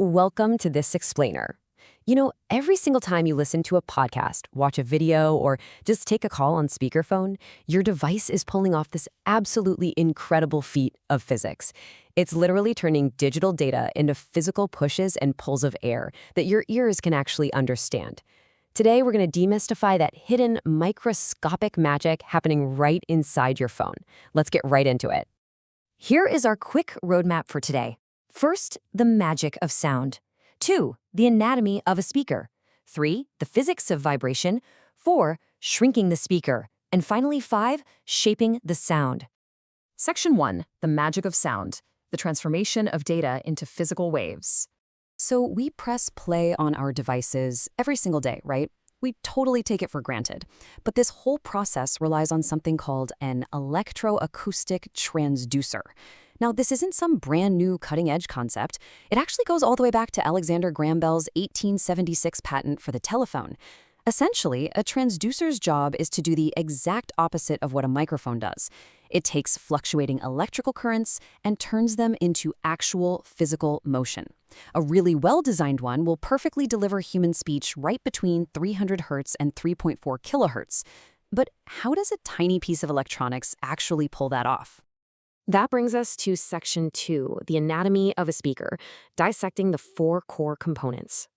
Welcome to This Explainer. Every single time you listen to a podcast, watch a video, or just take a call on speakerphone, your device is pulling off this absolutely incredible feat of physics. It's literally turning digital data into physical pushes and pulls of air that your ears can actually understand. Today, we're going to demystify that hidden microscopic magic happening right inside your phone. Let's get right into it. Here is our quick roadmap for today. First, the magic of sound. 2, the anatomy of a speaker. 3, the physics of vibration. 4, shrinking the speaker. And finally, 5, shaping the sound. Section 1, the magic of sound, the transformation of data into physical waves. So we press play on our devices every single day, right? We totally take it for granted. But this whole process relies on something called an electroacoustic transducer. Now, this isn't some brand new cutting-edge concept. It actually goes all the way back to Alexander Graham Bell's 1876 patent for the telephone. Essentially, a transducer's job is to do the exact opposite of what a microphone does. It takes fluctuating electrical currents and turns them into actual physical motion. A really well-designed one will perfectly deliver human speech right between 300 hertz and 3.4 kilohertz. But how does a tiny piece of electronics actually pull that off? That brings us to Section 2, the anatomy of a speaker, dissecting the 4 core components.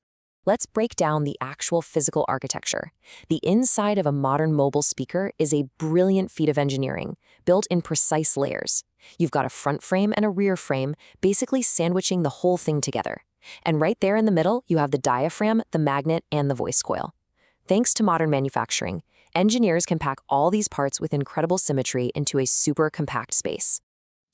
Let's break down the actual physical architecture. The inside of a modern mobile speaker is a brilliant feat of engineering, built in precise layers. You've got a front frame and a rear frame, basically sandwiching the whole thing together. And right there in the middle, you have the diaphragm, the magnet, and the voice coil. Thanks to modern manufacturing, engineers can pack all these parts with incredible symmetry into a super compact space.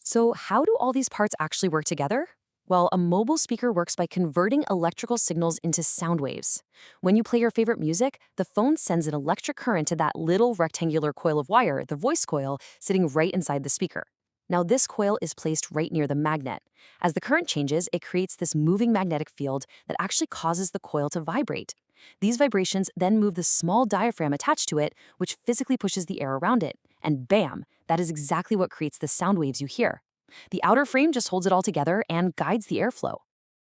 So how do all these parts actually work together? Well, a mobile speaker works by converting electrical signals into sound waves. When you play your favorite music, the phone sends an electric current to that little rectangular coil of wire, the voice coil, sitting right inside the speaker. Now, this coil is placed right near the magnet. As the current changes, it creates this moving magnetic field that actually causes the coil to vibrate. These vibrations then move the small diaphragm attached to it, which physically pushes the air around it. And bam, that is exactly what creates the sound waves you hear. The outer frame just holds it all together and guides the airflow.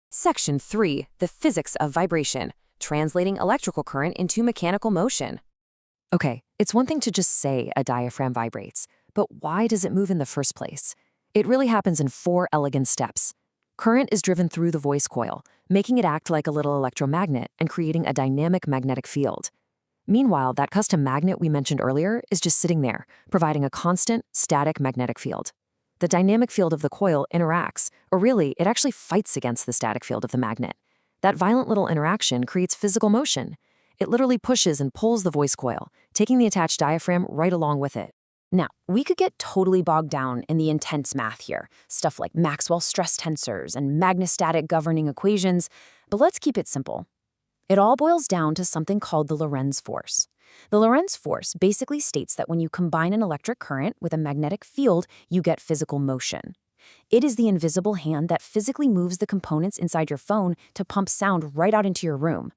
Section 3, the physics of vibration, translating electrical current into mechanical motion. Okay, it's one thing to just say a diaphragm vibrates, but why does it move in the first place? It really happens in 4 elegant steps. Current is driven through the voice coil, making it act like a little electromagnet and creating a dynamic magnetic field. Meanwhile, that custom magnet we mentioned earlier is just sitting there, providing a constant, static magnetic field. The dynamic field of the coil interacts, or really, it actually fights against the static field of the magnet. That violent little interaction creates physical motion. It literally pushes and pulls the voice coil, taking the attached diaphragm right along with it. Now, we could get totally bogged down in the intense math here, stuff like Maxwell stress tensors and magnetic governing equations, but let's keep it simple. It all boils down to something called the Lorentz force. The Lorentz force basically states that when you combine an electric current with a magnetic field, you get physical motion. It is the invisible hand that physically moves the components inside your phone to pump sound right out into your room.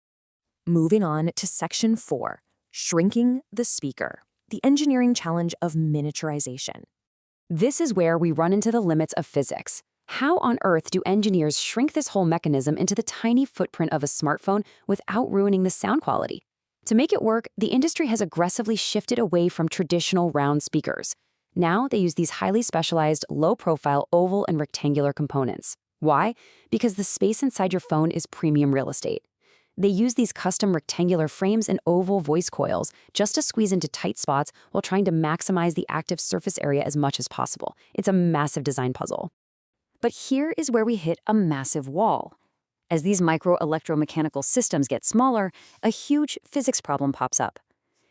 Moving on to Section 4, shrinking the speaker, the engineering challenge of miniaturization. This is where we run into the limits of physics. How on earth do engineers shrink this whole mechanism into the tiny footprint of a smartphone without ruining the sound quality? To make it work, the industry has aggressively shifted away from traditional round speakers. Now they use these highly specialized, low-profile oval and rectangular components. Why? Because the space inside your phone is premium real estate. They use these custom rectangular frames and oval voice coils just to squeeze into tight spots while trying to maximize the active surface area as much as possible. It's a massive design puzzle. But here is where we hit a massive wall. As these micro-electromechanical systems get smaller, a huge physics problem pops up.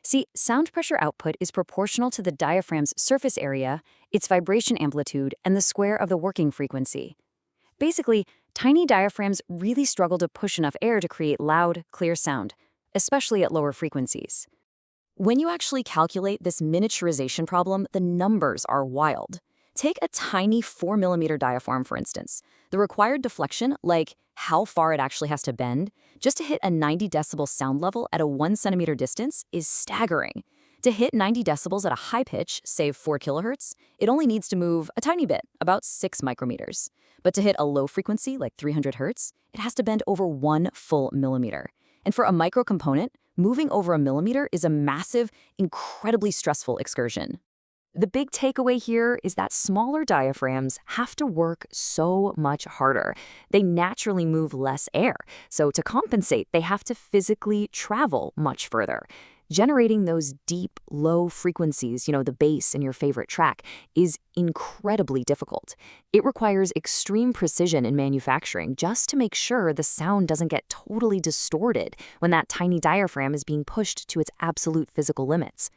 See, sound pressure output is proportional to the diaphragm's surface area, its vibration amplitude, and the square of the working frequency. Basically, tiny diaphragms really struggle to push enough air to create loud, clear sound, especially at lower frequencies. When you actually calculate this miniaturization problem, the numbers are wild. Take a tiny 4mm diaphragm, for instance. The required deflection, like how far it actually has to bend, just to hit a 90 decibel sound level at a 1 centimeter distance is staggering. To hit 90 decibels at a high pitch, say 4 kilohertz, it only needs to move a tiny bit, about 6 micrometers. But to hit a low frequency, like 300 hertz, it has to bend over 1 full millimeter. And for a microcomponent, moving over a millimeter is a massive, incredibly stressful excursion. The big takeaway here is that smaller diaphragms have to work so much harder. They naturally move less air, so to compensate, they have to physically travel much further. Generating those deep, low frequencies, the bass in your favorite track, is incredibly difficult. It requires extreme precision in manufacturing just to make sure the sound doesn't get totally distorted when that tiny diaphragm is being pushed to its absolute physical limits.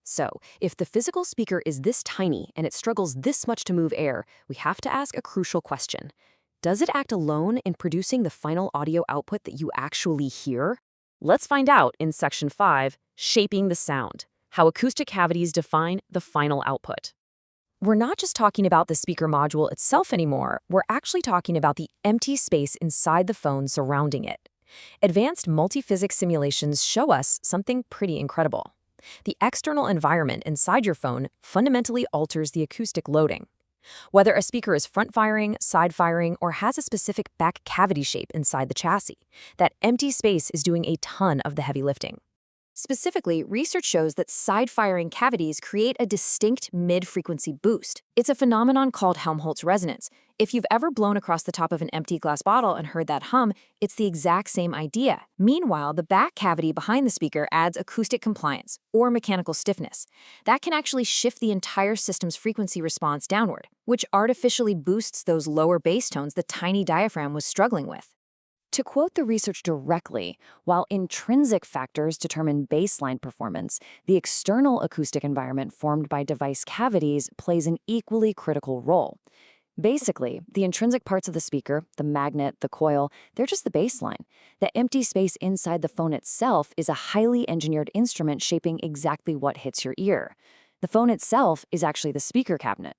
So, if the physical speaker is this tiny and it struggles this much to move air, we have to ask a crucial question. Does it act alone in producing the final audio output that you actually hear? Let's find out in Section 5, Shaping the Sound, how acoustic cavities define the final output. We're not just talking about the speaker module itself anymore, we're actually talking about the empty space inside the phone surrounding it. Advanced multiphysics simulations show us something pretty incredible. The external environment inside your phone fundamentally alters the acoustic loading. Whether a speaker is front-firing, side-firing, or has a specific back cavity shape inside the chassis, that empty space is doing a ton of the heavy lifting. Specifically, research shows that side-firing cavities create a distinct mid-frequency boost. It's a phenomenon called Helmholtz resonance. If you've ever blown across the top of an empty glass bottle and heard that hum, it's the exact same idea. Meanwhile, the back cavity behind the speaker adds acoustic compliance, or mechanical stiffness. That can actually shift the entire system's frequency response downward, which artificially boosts those lower bass tones the tiny diaphragm was struggling with. To quote the research directly, while intrinsic factors determine baseline performance, the external acoustic environment formed by device cavities plays an equally critical role. Basically, the intrinsic parts of the speaker, the magnet, the coil, they're just the baseline. The empty space inside the phone itself is a highly engineered instrument shaping exactly what hits your ear. The phone itself is actually the speaker cabinet.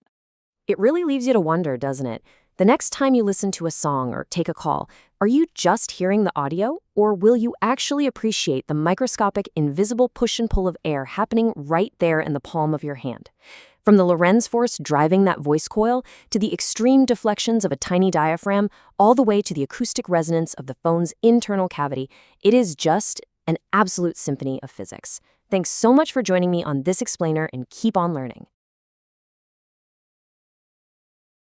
It really leaves you to wonder, doesn't it? The next time you listen to a song or take a call, are you just hearing the audio, or will you actually appreciate the microscopic, invisible push and pull of air happening right there in the palm of your hand? From the Lorentz force driving that voice coil, to the extreme deflections of a tiny diaphragm, all the way to the acoustic resonance of the phone's internal cavity, it is just an absolute symphony of physics. Thanks so much for joining me on this explainer, and keep on learning.